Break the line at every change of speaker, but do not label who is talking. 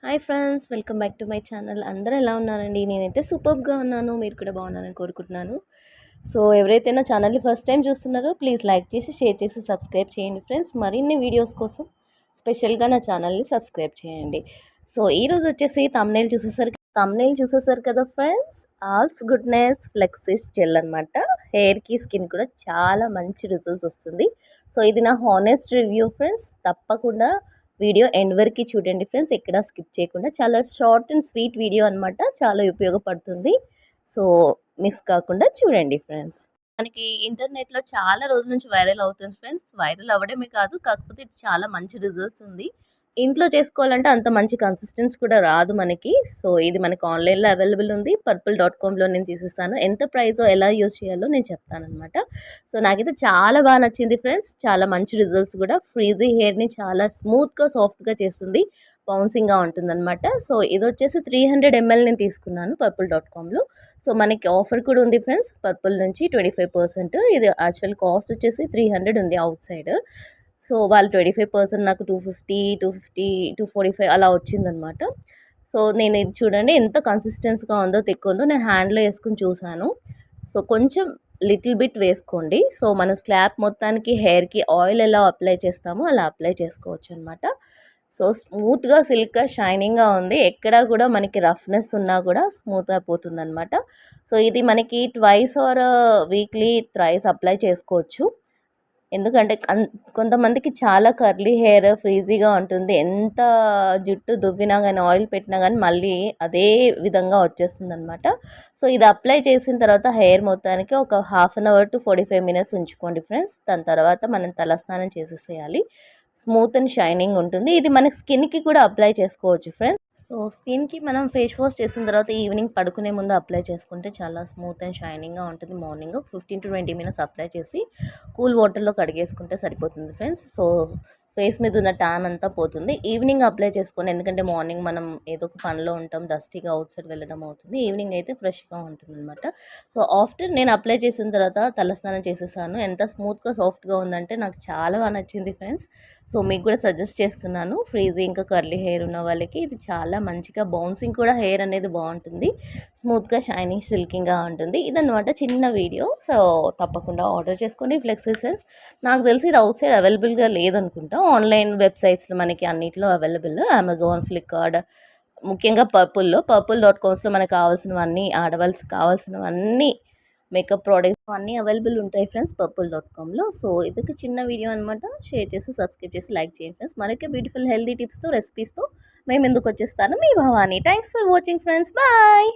Hi friends, welcome back to my channel. అందరూ ఎలా ఉన్నారండి? నేనైతే సూపర్గా ఉన్నాను. మీరు కూడా బాగున్నారని కోరుకుంటున్నాను. సో ఎవరైతే నా ఛానల్ని ఫస్ట్ టైం చూస్తున్నారో ప్లీజ్ లైక్ చేసి, షేర్ చేసి, సబ్స్క్రైబ్ చేయండి ఫ్రెండ్స్. మరిన్ని వీడియోస్ కోసం స్పెషల్గా నా ఛానల్ని సబ్స్క్రైబ్ చేయండి. సో ఈరోజు వచ్చేసి తమ్నేల్ చూసేసారు కదా ఫ్రెండ్స్. ఆల్స్ గుడ్నెస్ ఫ్లెక్సిస్ జెల్ అనమాట. హెయిర్కి, స్కిన్ కూడా చాలా మంచి రిజల్ట్స్ వస్తుంది. సో ఇది నా హానెస్ట్ రివ్యూ ఫ్రెండ్స్. తప్పకుండా వీడియో ఎండ్ వరకు చూడండి ఫ్రెండ్స్, ఎక్కడ స్కిప్ చేయకుండా. చాలా షార్ట్ అండ్ స్వీట్ వీడియో అనమాట, చాలా ఉపయోగపడుతుంది. సో మిస్ కాకుండా చూడండి ఫ్రెండ్స్. మనకి ఇంటర్నెట్లో చాలా రోజుల నుంచి వైరల్ అవుతుంది ఫ్రెండ్స్. వైరల్ అవ్వడమే కాదు, కాకపోతే ఇది చాలా మంచి రిజల్ట్స్ ఉంది. ఇంట్లో చేసుకోవాలంటే అంత మంచి కన్సిస్టెన్సీ కూడా రాదు మనకి. సో ఇది మనకి ఆన్లైన్లో అవైలబుల్ ఉంది. purple.comలో నేను తీసేస్తాను. ఎంత ప్రైజో, ఎలా యూజ్ చేయాలో నేను చెప్తానమాట. సో నాకైతే చాలా బాగా నచ్చింది ఫ్రెండ్స్. చాలా మంచి రిజల్ట్స్ కూడా. ఫ్రీజీ హెయిర్ని చాలా స్మూత్గా, సాఫ్ట్గా చేస్తుంది. బౌన్సింగ్గా ఉంటుందన్నమాట. సో ఇది వచ్చేసి 300 ml నేను తీసుకున్నాను purple.comలో. సో మనకి ఆఫర్ కూడా ఉంది ఫ్రెండ్స్, పర్పుల్ నుంచి 25%. ఇది యాక్చువల్ కాస్ట్ వచ్చేసి 300 ఉంది అవుట్ సైడ్. సో వాళ్ళు 25% నాకు 250 245 అలా వచ్చిందనమాట. సో నేను ఇది చూడండి ఎంత కన్సిస్టెన్స్గా ఉందో, తెక్కుందో. నేను హ్యాండ్లో వేసుకుని చూసాను. సో కొంచెం లిటిల్ బిట్ వేసుకోండి. సో మన స్లాబ్ మొత్తానికి హెయిర్కి ఆయిల్ ఎలా అప్లై చేస్తామో అలా అప్లై చేసుకోవచ్చు అనమాట. సో స్మూత్గా, సిల్క్గా, షైనింగ్గా ఉంది. ఎక్కడా కూడా మనకి రఫ్నెస్ ఉన్నా కూడా స్మూత్ అయిపోతుంది అనమాట. సో ఇది మనకి twice or weekly thrice apply చేసుకోవచ్చు. ఎందుకంటే కొంతమందికి చాలా కర్లీ హెయిర్, ఫ్రీజీగా ఉంటుంది. ఎంత జుట్టు దువ్వినా కానీ, ఆయిల్ పెట్టినా కానీ మళ్ళీ అదే విధంగా వచ్చేస్తుంది అనమాట. సో ఇది అప్లై చేసిన తర్వాత హెయిర్ మొత్తానికి ఒక 1/2 అవర్ టు 45 మినిట్స్ ఉంచుకోండి ఫ్రెండ్స్. దాని తర్వాత మనం తలస్నానం చేసేసేయాలి. స్మూత్ అండ్ షైనింగ్ ఉంటుంది. ఇది మనకి స్కిన్కి కూడా అప్లై చేసుకోవచ్చు ఫ్రెండ్స్. సో స్కిన్కి మనం ఫేస్ వాష్ చేసిన తర్వాత ఈవినింగ్ పడుకునే ముందు అప్లై చేసుకుంటే చాలా స్మూత్ అండ్ షైనింగ్గా ఉంటుంది. మార్నింగ్ 15 to 20 మినిట్స్ అప్లై చేసి కూల్ వాటర్లో కడిగేసుకుంటే సరిపోతుంది ఫ్రెండ్స్. సో ఫేస్ మీద ఉన్న ట్యాన్ అంతా పోతుంది. ఈవినింగ్ అప్లై చేసుకోండి, ఎందుకంటే మార్నింగ్ మనం ఏదో ఒక పనిలో ఉంటాం, డస్టీగా అవుట్ సైడ్ వెళ్ళడం అవుతుంది. ఈవినింగ్ అయితే ఫ్రెష్గా ఉంటుంది అనమాట. సో ఆఫ్టర్ నేను అప్లై చేసిన తర్వాత తలస్నానం చేసేసాను. ఎంత స్మూత్గా, సాఫ్ట్గా ఉందంటే నాకు చాలా బాగా నచ్చింది ఫ్రెండ్స్. సో మీకు కూడా సజెస్ట్ చేస్తున్నాను. ఫ్రీజీ ఇంకా కర్లీ హెయిర్ ఉన్న వాళ్ళకి ఇది చాలా మంచిగా, బౌన్సింగ్ కూడా హెయిర్ అనేది బాగుంటుంది. స్మూత్గా, షైనింగ్, సిల్కింగ్గా ఉంటుంది. ఇదన్నమాట చిన్న వీడియో. సో తప్పకుండా ఆర్డర్ చేసుకోండి ఫ్లెక్స్ ఎసెన్స్. నాకు తెలిసి ఇది అవుట్ సైడ్ అవైలబుల్గా లేదనుకుంటా. ఆన్లైన్ వెబ్సైట్స్లో మనకి అన్నిట్లో అవైలబుల్. అమెజాన్, ఫ్లిప్కార్ట్, ముఖ్యంగా purple.comలో మనకు కావాల్సినవన్నీ, ఆడవాళ్ళకి కావాల్సినవన్నీ మేకప్ ప్రోడక్ట్స్ అన్నీ అవైలబుల్ ఉంటాయి ఫ్రెండ్స్ purple.comలో. సో ఇదొక చిన్న వీడియో అనమాట. షేర్ చేసి, సబ్స్క్రైబ్ చేసి, లైక్ చేయండి ఫ్రెండ్స్. మరొక బ్యూటిఫుల్ హెల్తీ టిప్స్తో, రెసిపీస్తో మేము ఎందుకు వచ్చేస్తాను, మీ Bhavani. Thanks for watching friends. Bye.